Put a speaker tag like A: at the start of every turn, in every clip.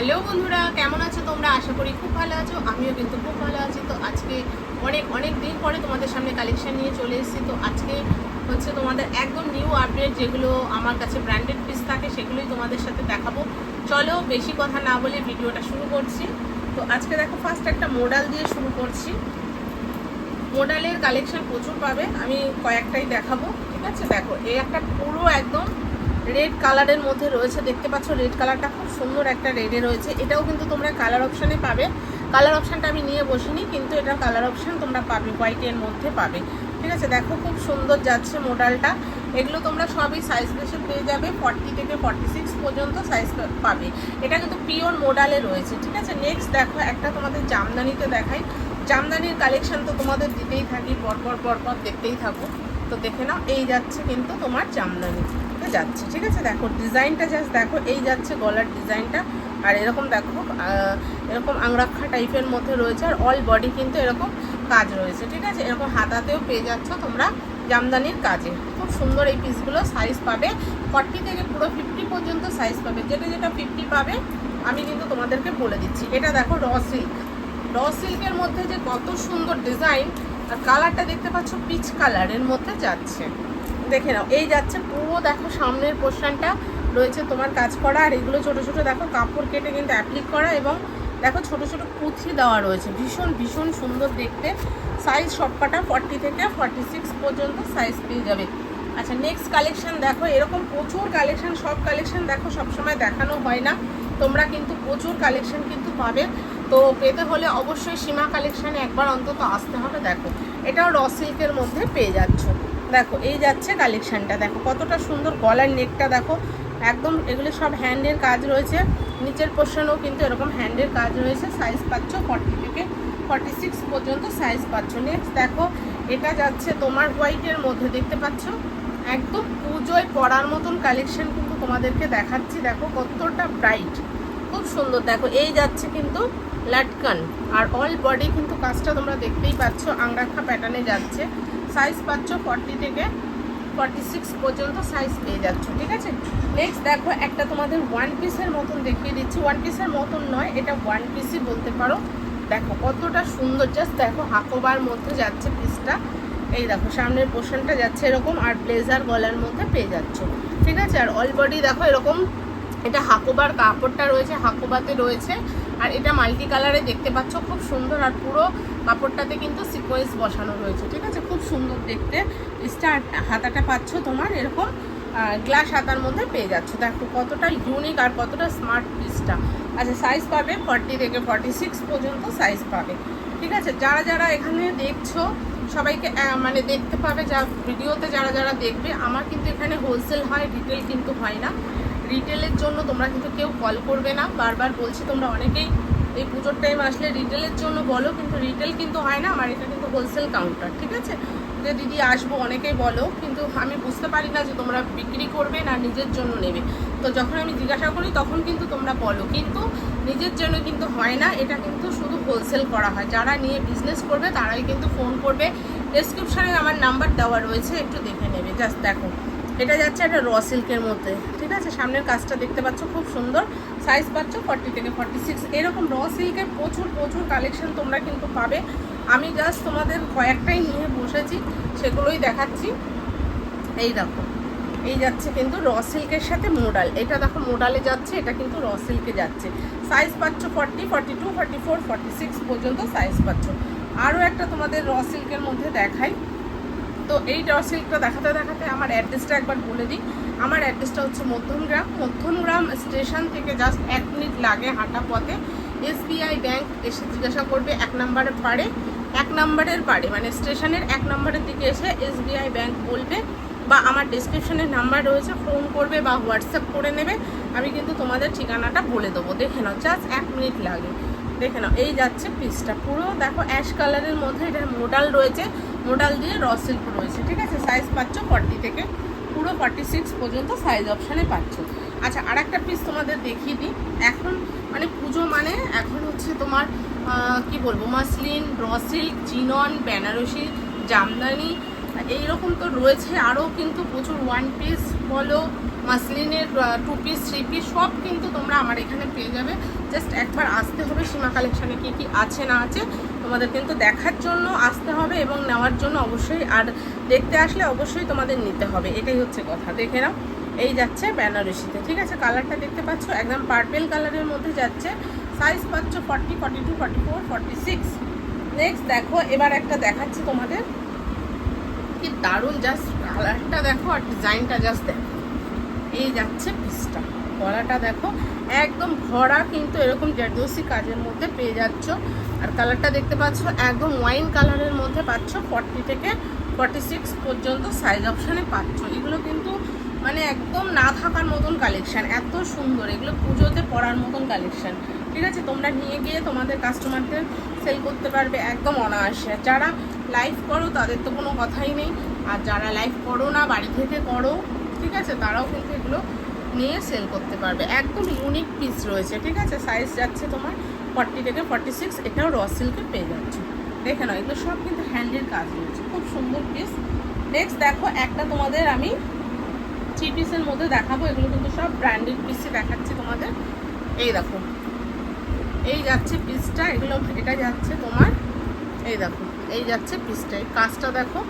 A: Hello বন্ধুরা, কেমন আছো তোমরা? আশা করি খুব ভালো আছো। আমিও কিন্তু খুব ভালো আছি। তো আজকে অনেক দিন পরে তোমাদের সামনে কালেকশন নিয়ে চলে এসেছি। তো আজকে হচ্ছে তোমাদের একদম নিউ আপডেট, যেগুলো আমার কাছে ব্র্যান্ডেড পিস থাকে সেগুলোই তোমাদের সাথে দেখাবো। চলো বেশি কথা না বলে ভিডিওটা শুরু করছি। তো আজকে দেখো, ফার্স্ট একটা মডেল দিয়ে শুরু করছি। মডেলের কালেকশন প্রচুর পাবে, আমি কয়েকটাই দেখাবো। ঠিক আছে, দেখো এই একটা পুরো একদম রেড কালারের মধ্যে রয়েছে, দেখতে পাচ্ছ রেড কালারটা খুব সুন্দর একটা রেডে রয়েছে। এটাও কিন্তু তোমরা কালার অপশানে পাবে। কালার অপশানটা আমি নিয়ে বসিনি, কিন্তু এটা কালার অপশান তোমরা পাবে, হোয়াইটের মধ্যে পাবে। ঠিক আছে, দেখো খুব সুন্দর যাচ্ছে মডেলটা। এগুলো তোমরা সবই সাইজ বেশি পেয়ে যাবে, 40 থেকে 46 পর্যন্ত সাইজ পাবে। এটা কিন্তু পিওর মডেলে রয়েছে। ঠিক আছে, নেক্সট দেখো একটা তোমাদের জামদানিতে দেখাই। জামদানির কালেকশন তো তোমাদের দিতেই থাকি, পরপর দেখতেই থাকো। তো দেখে নাও, এই যাচ্ছে কিন্তু তোমার জামদানিতে যাচ্ছে। ঠিক আছে, দেখো ডিজাইনটা জাস্ট দেখো, এই যাচ্ছে গলার ডিজাইনটা। আর এরকম দেখো, এরকম আংরাক্ষা টাইপের মধ্যে রয়েছে, আর অল বডি কিন্তু এরকম কাজ রয়েছে। ঠিক আছে, এরকম হাতাতেও পেয়ে যাচ্ছ তোমরা জামদানির কাজে। খুব সুন্দর এই পিসগুলো। সাইজ পাবে 40 থেকে পুরো 50 পর্যন্ত সাইজ পাবে। যেটা 50 পাবে আমি কিন্তু তোমাদেরকে বলে দিচ্ছি। এটা দেখো র সিল্কের মধ্যে যে কত সুন্দর ডিজাইন, আর কালারটা দেখতে পাচ্ছ পিচ কালারের মধ্যে যাচ্ছে। দেখে নাও, এই যাচ্ছে পুরো দেখো সামনের পোর্শনটা রয়েছে তোমার কাজ করা, আর এগুলো ছোট ছোট দেখো কাপড় কেটে কিন্তু অ্যাপ্লিক করা, এবং দেখো ছোট ছোট পুঁথি দেওয়া রয়েছে। ভীষণ সুন্দর দেখতে। সাইজ সবকটা 40 থেকে 46 পর্যন্ত সাইজ পেয়ে যাবে। আচ্ছা, নেক্সট কালেকশন দেখো, এরকম প্রচুর কালেকশন। সব কালেকশন দেখো সবসময় দেখানো হয় না, তোমরা কিন্তু প্রচুর কালেকশন কিন্তু পাবে। তো পেতে হলে অবশ্যই সীমা কালেকশানে একবার অন্তত আসতে হবে। দেখো এটাও র সিল্কের মধ্যে পেয়ে যাচ্ছ। দেখো এই যাচ্ছে কালেকশানটা, দেখো কতটা সুন্দর। গলার নেকটা দেখো একদম, এগুলো সব হ্যান্ডের কাজ রয়েছে। নিচের পোর্শনেও কিন্তু এরকম হ্যান্ডের কাজ রয়েছে। সাইজ পাচ্ছ 40 থেকে 46 পর্যন্ত সাইজ পাচ্ছ। নেক্সট দেখো, এটা যাচ্ছে তোমার হোয়াইটের মধ্যে, দেখতে পাচ্ছ একদম পুজোয় পরার মতন কালেকশন কিন্তু তোমাদেরকে দেখাচ্ছি। দেখো কতটা ব্রাইট, খুব সুন্দর। দেখো এই যাচ্ছে কিন্তু লাটকান, আর অল বডি কিন্তু কাজটা তোমরা দেখতেই পাচ্ছ, আংরাক্ষা প্যাটার্নে যাচ্ছে। সাইজ পাচ্ছ 40 থেকে 46 পর্যন্ত সাইজ পেয়ে যাচ্ছ। ঠিক আছে, নেক্সট দেখো একটা তোমাদের ওয়ান পিসের মতন দেখিয়ে দিচ্ছি। ওয়ান পিসের মতন নয়, এটা ওয়ান পিসই বলতে পারো। দেখো কতটা সুন্দর, জাস্ট দেখো হাকোবার মধ্যে যাচ্ছে পিসটা। এই দেখো সামনের পোর্শনটা যাচ্ছে এরকম, আর ব্লেজার গলার মধ্যে পেয়ে যাচ্ছ। ঠিক আছে, আর অল বডি দেখো এরকম, এটা হাকোবার কাপড়টা রয়েছে, হাকোবাতে রয়েছে। আর এটা মাল্টি কালারে দেখতে পাচ্ছ, খুব সুন্দর। আর পুরো কাপড়টাতে কিন্তু সিকোয়েন্স বসানো রয়েছে। ঠিক আছে, খুব সুন্দর দেখতে। স্টার হাতাটা পাচ্ছ তোমার এরকম গ্লাস হাতার মধ্যে পেয়ে যাচ্ছ। দেখো কতটা ইউনিক আর কতটা স্মার্ট পিসটা। আচ্ছা, সাইজ পাবে 40 থেকে 46 পর্যন্ত সাইজ পাবে। ঠিক আছে, যারা এখানে দেখছো সবাইকে মানে দেখতে পাবে, যা ভিডিওতে যারা দেখবে। আমার কিন্তু এখানে হোলসেল হয়, রিটেল কিন্তু হয় না। রিটেলের জন্য তোমরা কিন্তু কেউ কল করবে না, বারবার বলছি। তোমরা অনেকেই এই পুজোর টাইম আসলে রিটেলের জন্য বলো, কিন্তু রিটেল কিন্তু হয় না আমার, এটা কিন্তু হোলসেল কাউন্টার। ঠিক আছে, যে দিদি আসবো অনেকেই বলো, কিন্তু আমি বুঝতে পারি না যে তোমরা বিক্রি করবে না নিজের জন্য নেবে। তো যখন আমি জিজ্ঞাসা করি তখন কিন্তু তোমরা বলো, কিন্তু নিজের জন্য কিন্তু হয় না, এটা কিন্তু শুধু হোলসেল করা হয়। যারা নিয়ে বিজনেস করবে তারাই কিন্তু ফোন করবে। ডেসক্রিপশানে আমার নাম্বার দেওয়া রয়েছে, একটু দেখে নেবে। জাস্ট দেখো, এটা যাচ্ছে একটা র সিল্কের মধ্যে। ঠিক আছে, সামনের কাজটা দেখতে পাচ্ছ খুব সুন্দর। সাইজ পাচ্ছ 40 থেকে 46। এরকম র সিল্কের প্রচুর কালেকশন তোমরা কিন্তু পাবে। আমি জাস্ট তোমাদের কয়েকটাই নিয়ে বসেছি, সেগুলোই দেখাচ্ছি। এই দেখো, এই যাচ্ছে কিন্তু র সিল্কের সাথে মোডাল। এটা দেখো মোডালে যাচ্ছে, এটা কিন্তু র সিল্কে যাচ্ছে। সাইজ পাচ্ছ 40, 42, 44, 46 পর্যন্ত সাইজ পাচ্ছ। আরও একটা তোমাদের র সিল্কের মধ্যে দেখাই। তো এই র সিল্কটা দেখাতে আমার অ্যাড্রেসটা একবার বলে দিই। আমার অ্যাড্রেসটা হচ্ছে মধ্যমগ্রাম স্টেশন থেকে জাস্ট 1 মিনিট লাগে হাঁটা পথে। SBI ব্যাংক এসে জিজ্ঞাসা করবে 1 নম্বরের পাড়ে, মানে স্টেশনের 1 নম্বরের দিকে এসে SBI ব্যাংক বলবে, বা আমার ডেসক্রিপশনের নাম্বার রয়েছে, ফোন করবে বা হোয়াটসঅ্যাপ করে নেবে। আমি কিন্তু তোমাদের ঠিকানাটা বলে দেবো। দেখে নাও, জাস্ট 1 মিনিট লাগে। দেখে নাও, এই যাচ্ছে পিসটা পুরো দেখো অ্যাশ কালারের মধ্যে। এটার মোডাল রয়েছে, মোডাল দিয়ে র সিল্ক রয়েছে। ঠিক আছে, সাইজ পাচ্ছ 40 থেকে পুরো 46 পর্যন্ত সাইজ অপশানে পাচ্ছ। আচ্ছা, আর একটা পিস তোমাদের দেখিয়ে দিই। এখন মানে পুজো মানে এখন হচ্ছে তোমার কি বলবো, muslin, raw silk, chinon, Banarasi, Jamdani এইরকম তো রয়েছে। আরও কিন্তু প্রচুর ওয়ান পিস বলো, মাসলিনের 2 পিস 3 পিস সব কিন্তু তোমরা আমার এখানে পেয়ে যাবে। জাস্ট একবার আসতে হবে সীমা কালেকশানে কী কী আছে না আছে তোমাদের কিন্তু দেখার জন্য আসতে হবে এবং নেওয়ার জন্য অবশ্যই, আর দেখতে আসলে অবশ্যই তোমাদের নিতে হবে, এটাই হচ্ছে কথা। দেখে নাও, এই যাচ্ছে বেনারসিতে, ঠিক আছে। কালারটা দেখতে পাচ্ছ একদম পার্পেল কালারের মধ্যে যাচ্ছে। সাইজ পাচ্ছ 40, 42, 44, 46। নেক্সট দেখো, এবার একটা দেখাচ্ছি তোমাদের, কি দারুণ জাস্ট কালারটা দেখো আর ডিজাইনটা জাস্ট দেখো। এই যাচ্ছে পিসটা, গলাটা দেখো একদম ভরা কিন্তু এরকম জারদোসি কাজের মধ্যে পেয়ে যাচ্ছ। আর কালারটা দেখতে পাচ্ছ একদম ওয়াইন কালারের মধ্যে পাচ্ছ। 40 থেকে 46 পর্যন্ত সাইজ অপশানে পাচ্ছ। এগুলো কিন্তু মানে একদম না থাকার মতন কালেকশান, এত সুন্দর, এগুলো পুজোতে পরার মতন কালেকশান, ঠিক আছে। তোমরা নিয়ে গিয়ে তোমাদের কাস্টমারদের সেল করতে পারবে একদম অনায়াসে। যারা লাইভ করো তাদের তো কোনো কথাই নেই, আর যারা লাইভ করো না, বাড়ি থেকে করো, ঠিক আছে, তারাও কিন্তু এগুলো নিয়ে সেল করতে পারবে। একদম ইউনিক পিস রয়েছে, ঠিক আছে। সাইজ যাচ্ছে তোমার 40 থেকে 46, এটাও র সিল্কে পেয়ে যাচ্ছে। দেখে নাও, এগুলো সব কিন্তু হ্যান্ডের কাজ রয়েছে, খুব সুন্দর পিস। নেক্সট দেখো, একটা তোমাদের আমি 3 পিসের মধ্যে দেখাবো। এগুলো কিন্তু সব ব্র্যান্ডেড পিসই দেখাচ্ছি তোমাদের। এই দেখো, এই যাচ্ছে পিসটা, এগুলো এটা যাচ্ছে তোমার, এই দেখো, এই যাচ্ছে পিসটা, এই কাজটা দেখো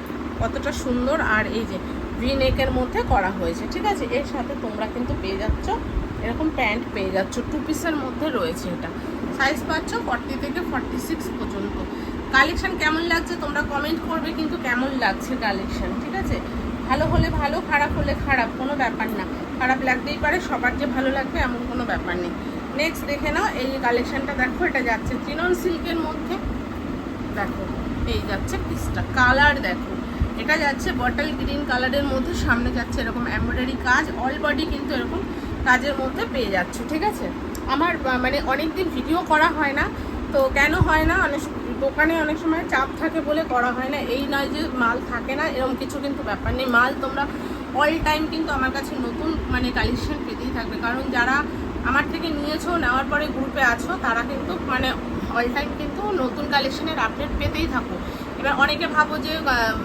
A: কতটা সুন্দর। আর এই যে ভি নেকের মধ্যে করা হয়েছে, ঠিক আছে। এর সাথে তোমরা কিন্তু পেয়ে যাচ্ছ এরকম প্যান্ট পেয়ে যাচ্ছ, 2 পিসের মধ্যে রয়েছে এটা। সাইজ পাচ্ছ 40 থেকে 46 পর্যন্ত। কালেকশান কেমন লাগছে তোমরা কমেন্ট করবে, কিন্তু কেমন লাগছে কালেকশান, ঠিক আছে। ভালো হলে ভালো, খারাপ হলে খারাপ, কোনো ব্যাপার না। খারাপ লাগতেই পারে, সবার যে ভালো লাগবে এমন কোনো ব্যাপার নেই। নেক্সট দেখে নাও, এই কালেকশানটা দেখো, এটা যাচ্ছে চিনন সিল্কের মধ্যে, দেখো এই যাচ্ছে পিসটা, কালার দেখো, এটা যাচ্ছে বটল গ্রিন কালারের মধ্যে, সামনে যাচ্ছে এরকম এমব্রয়ডারি কাজ, অল বডি কিন্তু এরকম কাজের মধ্যে পেয়ে যাচ্ছে, ঠিক আছে। আমার মানে অনেক দিন ভিডিও করা হয় না, তো কেন হয় না, অনেক দোকানে অনেক সময় চাপ থাকে বলে করা হয় না। এই নয় যে মাল থাকে না, এরকম কিছু কিন্তু ব্যাপার নেই। মাল তোমরা অল টাইম কিন্তু আমার কাছে নতুন মানে কালেকশন পেতেই থাকবে, কারণ যারা আমার থেকে নিয়েছো, নেওয়ার পরে গ্রুপে আছো, তারা কিন্তু মানে অল টাইম কিন্তু নতুন কালেকশনের আপডেট পেতেই থাকো। এবার অনেকে ভাবো যে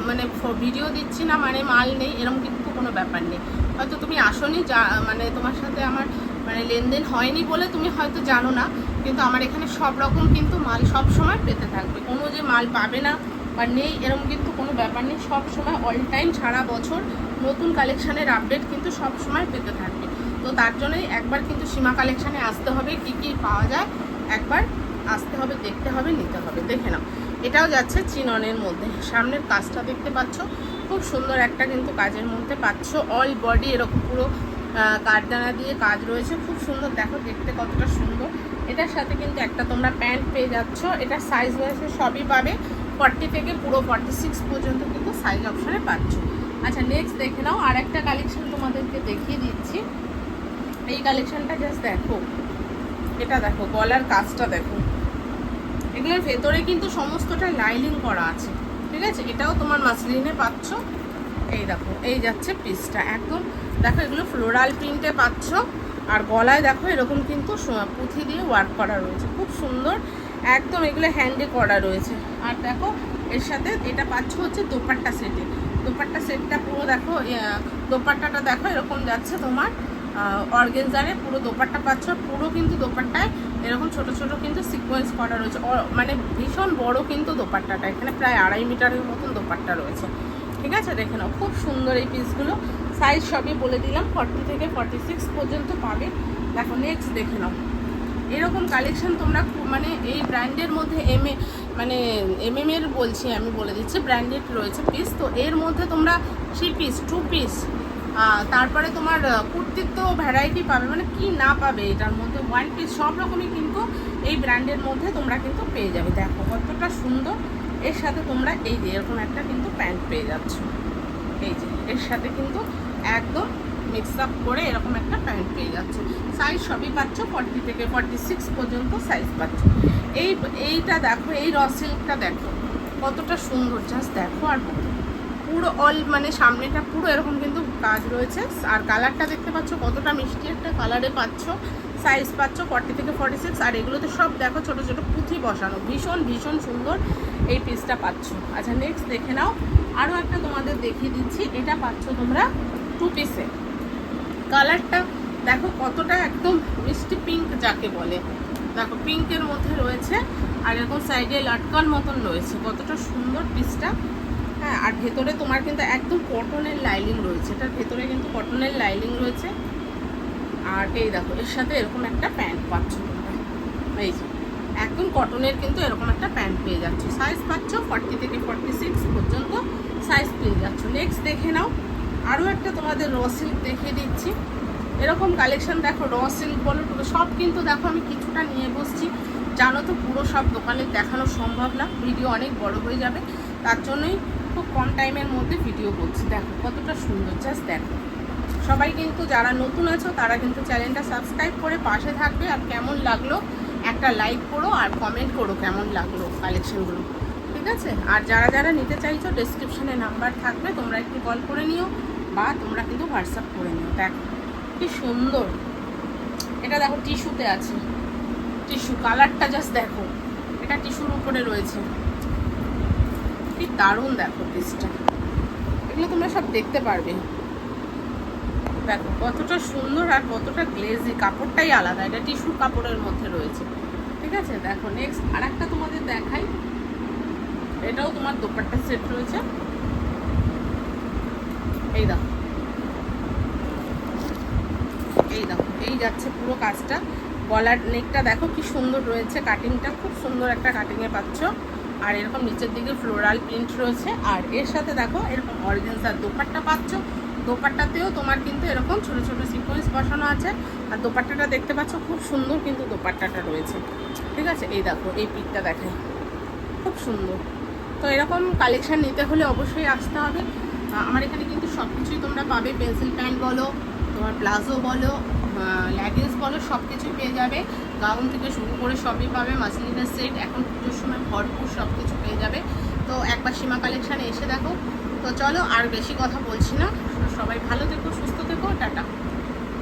A: মানে ভিডিও দিচ্ছি না মানে মাল নেই, এরকম কিন্তু কোনো ব্যাপার নেই। হয়তো তুমি আসোনি, যা মানে তোমার সাথে আমার মানে লেনদেন হয়নি বলে তুমি হয়তো জানো না, কিন্তু আমার এখানে সব রকম কিন্তু মাল সব সময় পেতে থাকবে। কোনো যে মাল পাবে না বা নেই এরকম কিন্তু কোনো ব্যাপার নেই, সব সময় অল টাইম সারা বছর নতুন কালেকশানের আপডেট কিন্তু সব সময় পেতে থাকবে। তো তার জন্যই একবার কিন্তু সীমা কালেকশানে আসতে হবে, কি কি পাওয়া যায় একবার আসতে হবে, দেখতে হবে, নিতে হবে। দেখে নাও, এটাও যাচ্ছে চিননের মধ্যে, সামনের কাজটা দেখতে পাচ্ছ, খুব সুন্দর একটা কিন্তু কাজের মধ্যে পাচ্ছ। অল বডি এরকম পুরো কাঠদানা দিয়ে কাজ রয়েছে, খুব সুন্দর, দেখো দেখতে কতটা সুন্দর। এটার সাথে কিন্তু একটা তোমরা প্যান্ট পেয়ে যাচ্ছ, এটা সাইজ ওয়াইজে সবই পাবে, 40 থেকে পুরো 46 পর্যন্ত কিন্তু সাইজ অপশানে পাচ্ছ। আচ্ছা নেক্সট দেখে নাও, আর একটা কালেকশন তোমাদেরকে দেখিয়ে দিচ্ছি। এই কালেকশনটা জাস্ট দেখো, এটা দেখো গলার কাজটা দেখো, এগুলোর ভেতরে কিন্তু সমস্তটা লাইনিং করা আছে, ঠিক আছে। এটাও তোমার মাসলিনে পাচ্ছ। এই দেখো, এই যাচ্ছে পিসটা একদম দেখো, এগুলো ফ্লোরাল প্রিন্টে পাচ্ছ। আর গলায় দেখো এরকম কিন্তু পুঁথি দিয়ে ওয়ার্ক করা রয়েছে, খুব সুন্দর একদম, এগুলো হ্যান্ডে করা রয়েছে। আর দেখো এর সাথে এটা পাচ্ছ হচ্ছে দোপাট্টা সেটে, দোপাট্টা সেটটা পুরো দেখো, দোপাট্টাটা দেখো এরকম যাচ্ছে তোমার অর্গেনজারে পুরো দোপাট্টা পাচ্ছ। পুরো কিন্তু দোপাট্টায় এরকম ছোট ছোট কিন্তু সিকোয়েন্স করা রয়েছে, মানে ভীষণ বড় কিন্তু দোপাট্টাটা, এখানে প্রায় 2.5 মিটারের মতন দোপাট্টা রয়েছে, ঠিক আছে। দেখে নাও, খুব সুন্দর এই পিসগুলো। সাইজ সবই বলে দিলাম, 40 থেকে 46 পর্যন্ত পাবে। দেখো নেক্সট দেখে নাও, এরকম কালেকশন তোমরা মানে এই ব্র্যান্ডের মধ্যে মানে এর বলছি, আমি বলে দিচ্ছি ব্র্যান্ডেড রয়েছে পিস। তো এর মধ্যে তোমরা 3 পিস 2 পিস, তারপরে তোমার কুর্তির তো ভ্যারাইটি পাবে, মানে কি না পাবে এটার মধ্যে, 1 পিস, সব রকমই কিন্তু এই ব্র্যান্ডের মধ্যে তোমরা কিন্তু পেয়ে যাবে। দেখো কতটা সুন্দর, এর সাথে তোমরা এই যে এরকম একটা কিন্তু প্যান্ট পেয়ে যাচ্ছ, এই যে এর সাথে কিন্তু একদম মিক্স আপ করে এরকম একটা প্যান্ট পেয়ে যাচ্ছে। সাইজ সবই পাচ্ছ, 40 থেকে 46 পর্যন্ত সাইজ পাচ্ছ। এইটা দেখো, এই র সিল্কটা দেখো কতটা সুন্দর, জাস্ট দেখো। আর পুরো অল মানে সামনেটা পুরো এরকম কিন্তু কাজ রয়েছে। আর কালারটা দেখতে পাচ্ছ কতটা মিষ্টি একটা কালারে পাচ্ছ। সাইজ পাচ্ছ 40 থেকে 46। আর এগুলোতে সব দেখো ছোট ছোট পুঁথি বসানো, ভীষণ ভীষণ সুন্দর এই পিসটা পাচ্ছ। আচ্ছা নেক্সট দেখে নাও, আরও একটা তোমাদের দেখিয়ে দিচ্ছি। এটা পাচ্ছ তোমরা 2 পিসে, কালারটা দেখো কতটা একদম মিষ্টি পিঙ্ক যাকে বলে, দেখো পিঙ্কের মধ্যে রয়েছে আর এরকম সাইডে লাটকান মতন রয়েছে, কতটা সুন্দর পিসটা। হ্যাঁ, আর ভেতরে তোমার কিন্তু একদম কটনের লাইনিং রয়েছে, এটার ভেতরে কিন্তু কটনের লাইনিং রয়েছে। আর এই দেখো এর সাথে এরকম একটা প্যান্ট পাচ্ছ তোমরা, এই যে একদম কটনের কিন্তু এরকম একটা প্যান্ট পেয়ে যাচ্ছ। সাইজ পাচ্ছ 40 থেকে 46 পর্যন্ত সাইজ পেয়ে যাচ্ছ। নেক্সট দেখে নাও, আরও একটা তোমাদের র সিল্ক দেখিয়ে দিচ্ছি। এরকম কালেকশন দেখো, র সিল্ক বলো সব কিন্তু দেখো আমি কিছুটা নিয়ে বসছি, জানো তো পুরো সব দোকানে দেখানো সম্ভব না, ভিডিও অনেক বড় হয়ে যাবে, তার জন্যই খুব কম টাইমের মধ্যে ভিডিও করছি। দেখো কতটা সুন্দর, জাস্ট দেখো। সবাই কিন্তু যারা নতুন আছো তারা কিন্তু চ্যানেলটা সাবস্ক্রাইব করে পাশে থাকবে, আর কেমন লাগলো একটা লাইক করো আর কমেন্ট করো কেমন লাগলো কালেকশনগুলো, ঠিক আছে? আর যারা যারা নিতে চাইছো ডেসক্রিপশনে নাম্বার থাকবে, তোমরা একটু কল করে নিও বা তোমরা কিন্তু হোয়াটসঅ্যাপ করে নিও। দেখো কি সুন্দর, এটা দেখো টিস্যুতে আছে, টিস্যু কালারটা জাস্ট দেখো, এটা টিস্যুর উপরে রয়েছে, কি দারুণ দেখো পিসটা। এগুলো তোমরা সব দেখতে পারবে, দেখো কতটা সুন্দর আর কতটা গ্লেজি, কাপড়টাই আলাদা, এটা টিস্যুর কাপড়ের মধ্যে রয়েছে, ঠিক আছে? দেখো নেক্সট আর একটা তোমাদের দেখাই, এটাও তোমার দোপাট্টা সেট রয়েছে, এই দেখো, এই দেখো এই যাচ্ছে পুরো কাজটা, গলার নেকটা দেখো কি সুন্দর রয়েছে, কাটিংটা খুব সুন্দর একটা কাটিংয়ে পাচ্ছ, আর এরকম নিচের দিকে ফ্লোরাল প্রিন্ট রয়েছে, আর এর সাথে দেখো এরকম অরেঞ্জ আর দোপাট্টা পাচ্ছ। দোপাট্টাতেও তোমার কিন্তু এরকম ছোট ছোট সিকোয়েন্স বসানো আছে, আর দোপাট্টাটা দেখতে পাচ্ছ খুব সুন্দর কিন্তু দোপাট্টাটা রয়েছে, ঠিক আছে? এই দেখো এই পিকটা দেখে খুব সুন্দর। তো এরকম কালেকশান নিতে হলে অবশ্যই আসতে হবে, আমার এখানে কিন্তু সব কিছুই তোমরা পাবে, পেন্সিল প্যান্ট বলো, তোমার প্লাজো বলো, লেগিংস বলো, সব কিছুই পেয়ে যাবে, গাউন থেকে শুরু করে সবই পাবে, মাসলিনের সেট এখন পুজোর সময় ভরপুর সব কিছু পেয়ে যাবে। তো একবার সীমা কালেকশানে এসে দেখো। তো চলো আর বেশি কথা বলছি না, সবাই ভালো থেকো, সুস্থ থেকো, টাটা।